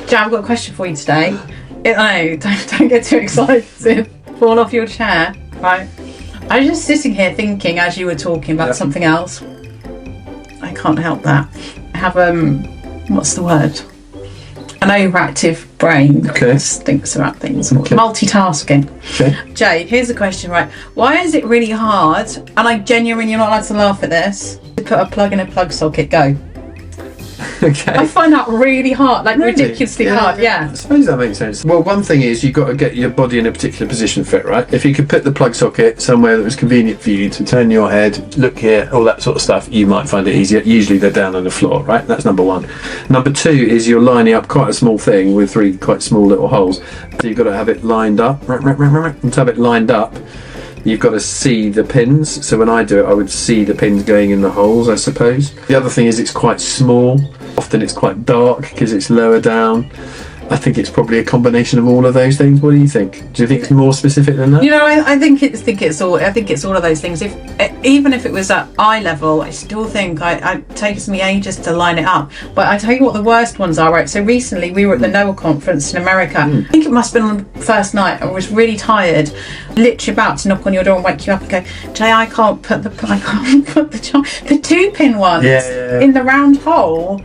Jay, I've got a question for you today. No, don't get too excited. Fall off your chair, right? I was just sitting here thinking as you were talking about something else. I can't help that. I have what's the word? An overactive brain. Okay. That thinks about things. Okay. Multitasking. Okay. Jay, here's the question, right? Why is it really hard, and I genuinely, you're not allowed to laugh at this, to put a plug in a plug socket, go? Okay. I find that really hard, like Really? ridiculously hard, yeah. I suppose that makes sense. Well, one thing is you've got to get your body in a particular position fit, right? If you could put the plug socket somewhere that was convenient for you to turn your head, look here, all that sort of stuff, you might find it easier. Usually they're down on the floor, right? That's number one. Number two is you're lining up quite a small thing with three quite small little holes. So you've got to have it lined up. And to have it lined up, you've got to see the pins. So when I do it, I would see the pins going in the holes, I suppose. The other thing is it's quite small. Often it's quite dark because it's lower down. I think it's probably a combination of all of those things. What do you think? Do you think it's more specific than that? You know, I think it's all of those things. Even if it was at eye level, I still think it takes me ages to line it up. But I tell you what, the worst ones are, right? So recently we were at the NOAA conference in America. I think it must have been on the first night. I was really tired, literally about to knock on your door and wake you up and go, Jay, I can't put the 2-pin ones in the round hole.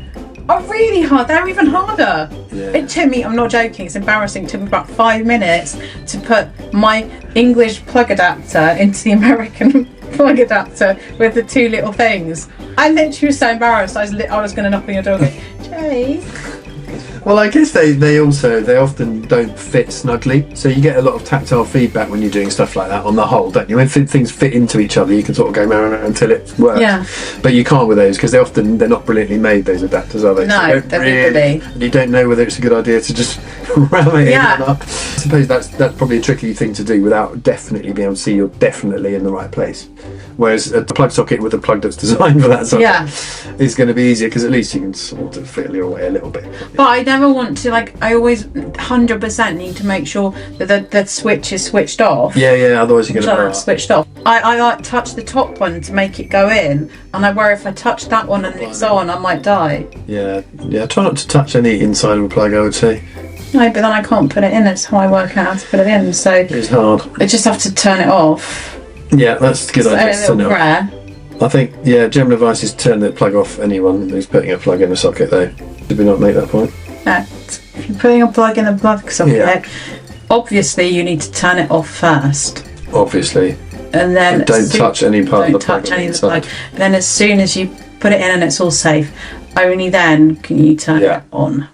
Are really hard. They're even harder. Yeah. It took me, I'm not joking, it's embarrassing, it took me about 5 minutes to put my English plug adapter into the American plug adapter with the two little things. I literally was so embarrassed. I was going to knock on your door and go, Jay. Well, I guess they often don't fit snugly, so you get a lot of tactile feedback when you're doing stuff like that on the whole, don't you? When things fit into each other, you can sort of go until it works. Yeah. But you can't with those because they're not brilliantly made, those adapters, are they? No, they're really. You don't know whether it's a good idea to just ram it in or not. I suppose that's probably a tricky thing to do without definitely being able to see you're definitely in the right place. Whereas a plug socket with a plug that's designed for that socket is going to be easier because at least you can sort of feel your way a little bit. But I never want to, I always 100% need to make sure that the switch is switched off. Yeah, otherwise you're going to switched off. I touch the top one to make it go in, and I worry if I touch that one and it's on, I might die. Yeah, try not to touch any inside of a plug, I would say. No, but then I can't put it in. That's how I work out how to put it in. So it's hard. I just have to turn it off. Yeah, that's a good idea. A little prayer. I think, general advice is turn the plug off anyone who's putting a plug in a socket, though. Did we not make that point? No. If you're putting a plug in a plug socket, obviously you need to turn it off first. Obviously. And then but don't touch any part of the plug. Don't touch any of the plug. And then as soon as you put it in and it's all safe, only then can you turn it on.